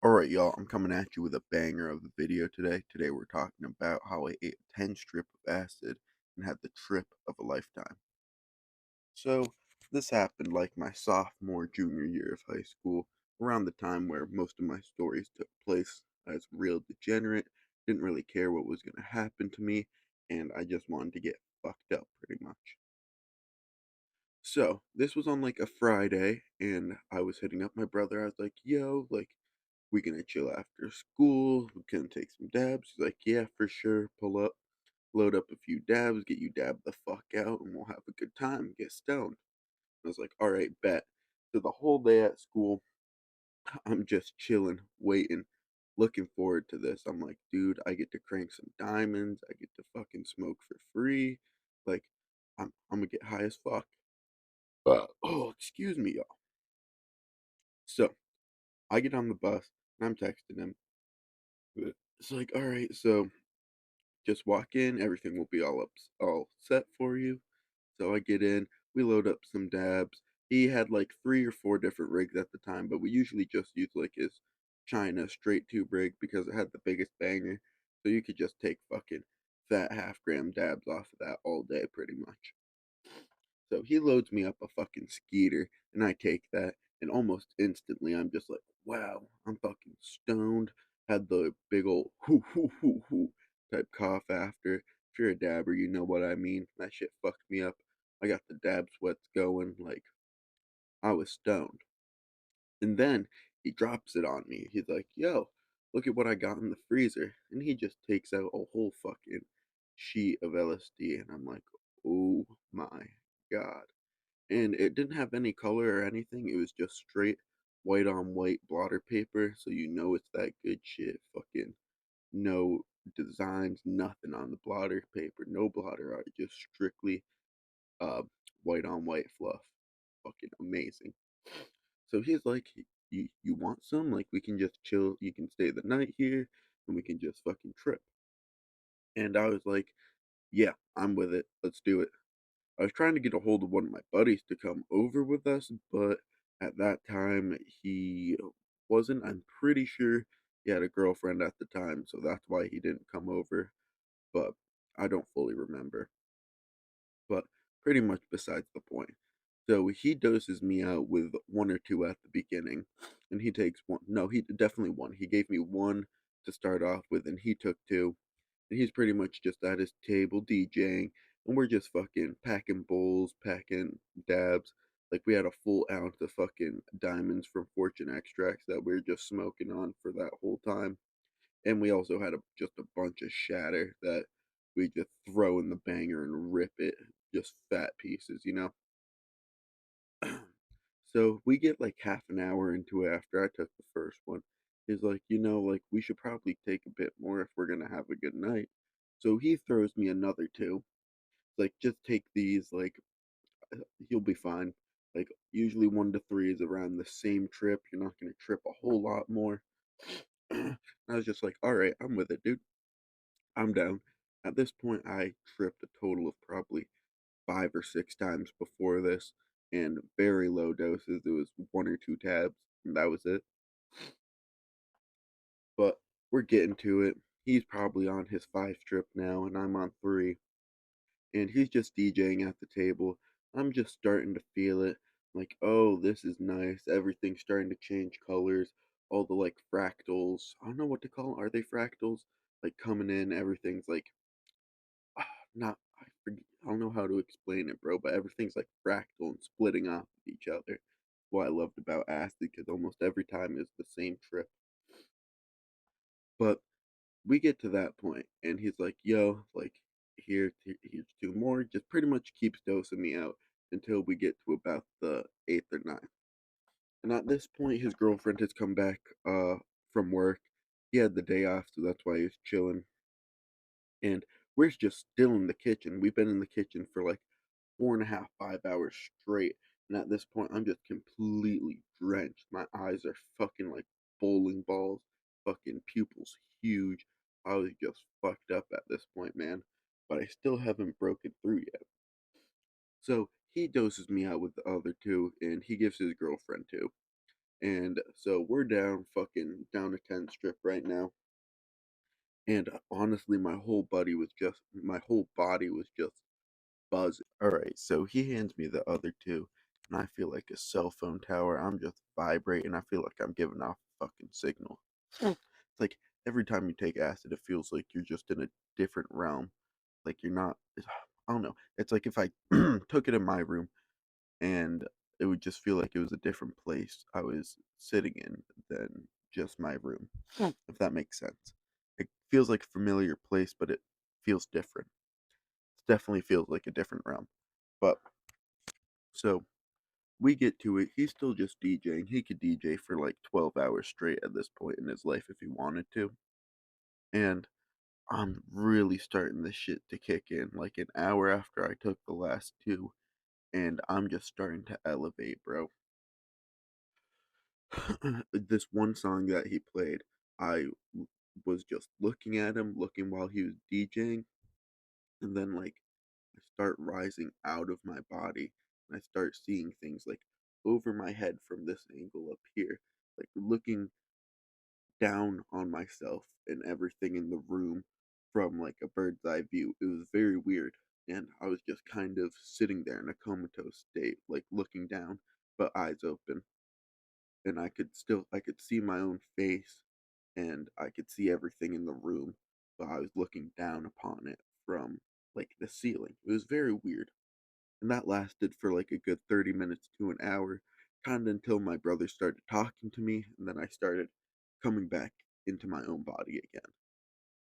Alright, y'all, I'm coming at you with a banger of a video today. Today we're talking about how I ate a 10 strip of acid and had the trip of a lifetime. So, this happened like my sophomore, junior year of high school, around the time where most of my stories took place. I was real degenerate, didn't really care what was going to happen to me, and I just wanted to get fucked up pretty much. So, this was on like a Friday, and I was hitting up my brother. I was like, yo, like, we gonna chill after school. We gonna take some dabs. He's like, yeah, for sure. Pull up, load up a few dabs, get you dabbed the fuck out, and we'll have a good time. Get stoned. I was like, all right, bet. So the whole day at school, I'm just chilling, waiting, looking forward to this. I'm like, dude, I get to crank some diamonds. I get to fucking smoke for free. Like, I'm gonna get high as fuck. Oh, excuse me, y'all. So I get on the bus and I'm texting him. It's like, all right, so just walk in, everything will be all set for you. So I get in, we load up some dabs. He had like 3 or 4 different rigs at the time, but we usually just use like his China straight tube rig because it had the biggest banger. So you could just take fucking fat half-gram dabs off of that all day pretty much. So he loads me up a fucking skeeter, and I take that, and almost instantly I'm just like, wow, I'm fucking stoned. Had the big old hoo hoo hoo hoo type cough after. If you're a dabber, you know what I mean. That shit fucked me up. I got the dab sweats going, like I was stoned. And then he drops it on me. He's like, yo, look at what I got in the freezer. And he just takes out a whole fucking sheet of LSD, and I'm like, oh my god. And it didn't have any color or anything. It was just straight white on white blotter paper, so you know it's that good shit. Fucking no designs, nothing on the blotter paper, no blotter art, just strictly uh white on white fluff. Fucking amazing. So he's like, you want some? Like we can just chill. You can stay the night here, and we can just fucking trip. And I was like, yeah, I'm with it. Let's do it. I was trying to get a hold of one of my buddies to come over with us, but at that time he wasn't. I'm pretty sure he had a girlfriend at the time, so that's why he didn't come over, but I don't fully remember. But pretty much besides the point. So he doses me out with 1 or 2 at the beginning, and he takes one. No, he definitely one. He gave me one to start off with, and he took two, and he's pretty much just at his table DJing, and we're just fucking packing bowls, packing dabs. Like we had a full ounce of fucking diamonds from Fortune extracts that we were just smoking on for that whole time, and we also had just a bunch of shatter that we just throw in the banger and rip it, just fat pieces, you know. So we get like half an hour into it after I took the first one. He's like, like we should probably take a bit more if we're gonna have a good night. So he throws me another two. Like, just take these, like you'll be fine. Like usually 1 to 3 is around the same trip. You're not gonna trip a whole lot more. I was just like, all right, I'm with it, dude. I'm down. At this point, I tripped a total of probably 5 or 6 times before this, and very low doses. It was 1 or 2 tabs, and that was it. But we're getting to it. He's probably on his 5 strip now, and I'm on 3. And he's just DJing at the table. I'm just starting to feel it. Like, oh, this is nice. Everything's starting to change colors. All the like fractals. I don't know what to call them. Are they fractals? Like coming in, everything's like not I forget, I don't know how to explain it, bro, but everything's like fractal and splitting off of each other. What I loved about acid because almost every time is the same trip. But we get to that point, and he's like, "Yo, like here's 2 more." Just pretty much keeps dosing me out until we get to about the eighth or ninth. And at this point, his girlfriend has come back from work. He had the day off, so that's why he's chilling. And we're just still in the kitchen. We've been in the kitchen for like 4.5, 5 hours straight. And at this point, I'm just completely drenched. My eyes are fucking like bowling balls, fucking pupils huge. I was just fucked up at this point, man. But I still haven't broken through yet. So he doses me out with the other two, and he gives his girlfriend two. And so we're down fucking down a 10 strip right now. And honestly, my whole body was just buzzing. All right, so he hands me the other two, and I feel like a cell phone tower. I'm just vibrating. I feel like I'm giving off a fucking signal. It's like every time you take acid, it feels like you're just in a different realm. Like you're not. I don't know. It's like if I took it in my room, and it would just feel like it was a different place I was sitting in than just my room, if that makes sense. It feels like a familiar place, but it feels different. It definitely feels like a different realm. But so we get to it. He's still just DJing. He could DJ for like 12 hours straight at this point in his life if he wanted to. And I'm really starting this shit to kick in like an hour after I took the last two. And I'm just starting to elevate, bro. This one song that he played, was just looking at him, looking while he was DJing, and then like I start rising out of my body, and I start seeing things like over my head from this angle up here, like looking down on myself and everything in the room from like a bird's eye view. It was very weird, and I was just kind of sitting there in a comatose state, like looking down, but eyes open, and I could see my own face and I could see everything in the room, but I was looking down upon it from like the ceiling. It was very weird. And that lasted for like a good 30 minutes to an hour, kind of until my brother started talking to me, and then I started coming back into my own body again.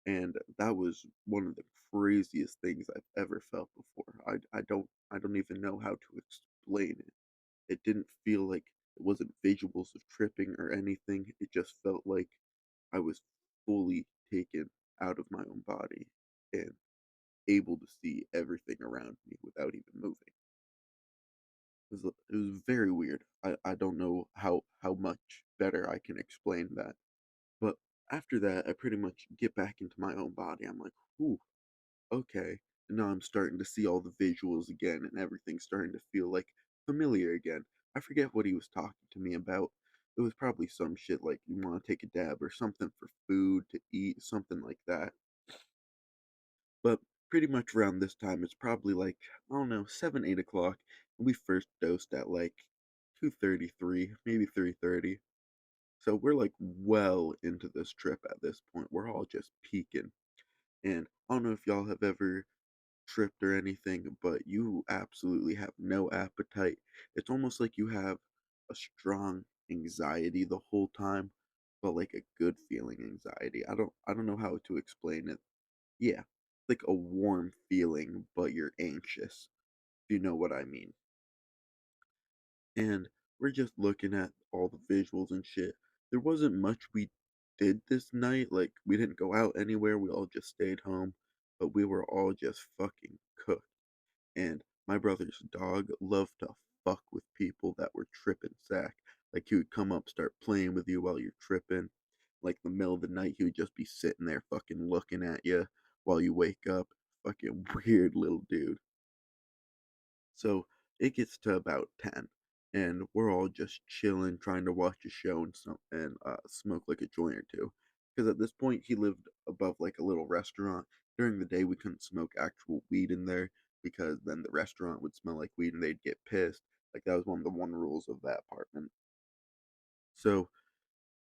And that was one of the craziest things I've ever felt before. I don't even know how to explain it. It didn't feel like it wasn't visuals of tripping or anything. It just felt like I was fully taken out of my own body and able to see everything around me without even moving. It was very weird. I don't know how much better I can explain that. But after that, I pretty much get back into my own body. I'm like, whew, okay. And now I'm starting to see all the visuals again, and everything's starting to feel like familiar again. I forget what he was talking to me about. It was probably some shit like you want to take a dab or something for food to eat, something like that. But pretty much around this time, it's probably like, I don't know, 7, 8 o'clock. And we first dosed at like 2:33, maybe 3:30. So we're like well into this trip at this point. We're all just peaking. And I don't know if y'all have ever tripped or anything, but you absolutely have no appetite. It's almost like you have a strong anxiety the whole time, but like a good feeling anxiety. I don't know how to explain it. Yeah, like a warm feeling, but you're anxious. If you know what I mean. And we're just looking at all the visuals and shit. There wasn't much we did this night. Like we didn't go out anywhere. We all just stayed home, but we were all just fucking cooked. And my brother's dog loved to fuck with people that were tripping sack. Like he would come up, start playing with you while you're tripping. Like the middle of the night, he would just be sitting there fucking looking at you while you wake up. Fucking weird little dude. So it gets to about 10, and we're all just chilling, trying to watch a show and smoke like a joint or two. Because at this point, he lived above like a little restaurant. During the day, we couldn't smoke actual weed in there because then the restaurant would smell like weed and they'd get pissed. Like that was one of the one rules of that apartment. So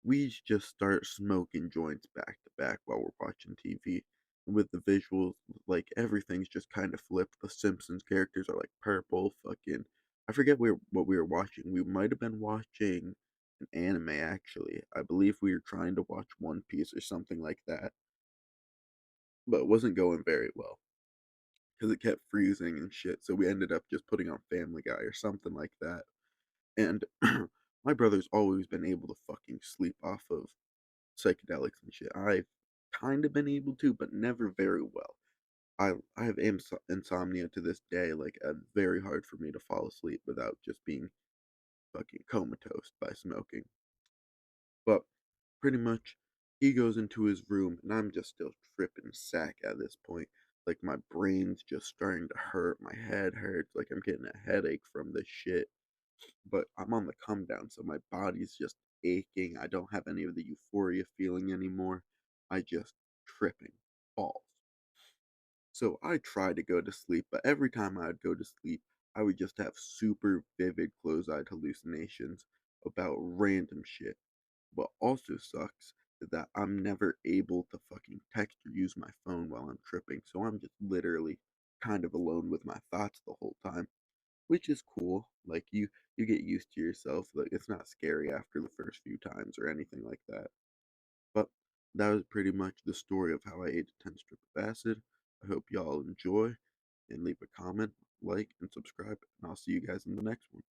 we just start smoking joints back to back while we're watching TV. And with the visuals, like everything's just kind of flipped. The Simpsons characters are like purple, fucking. I forget what we were watching. We might have been watching an anime actually. I believe we were trying to watch One Piece or something like that, but it wasn't going very well because it kept freezing and shit. So we ended up just putting on Family Guy or something like that. And my brother's always been able to fucking sleep off of psychedelics and shit. I've kind of been able to, but never very well. I have insomnia to this day. Like, very hard for me to fall asleep without just being fucking comatose by smoking. But pretty much, he goes into his room, and I'm just still tripping sack at this point. Like, my brain's just starting to hurt. My head hurts. Like, I'm getting a headache from this shit. but I'm on the come down, so my body's just aching. I don't have any of the euphoria feeling anymore. I just tripping balls. So I tried to go to sleep, but every time I'd go to sleep, I would just have super vivid close-eyed hallucinations about random shit. What also sucks is that I'm never able to fucking text or use my phone while I'm tripping, so I'm just literally kind of alone with my thoughts the whole time, which is cool. Like you get used to yourself. Like it's not scary after the first few times or anything like that. But that was pretty much the story of how I ate a 10 strip of acid. I hope y'all enjoy and leave a comment, like, and subscribe, and I'll see you guys in the next one.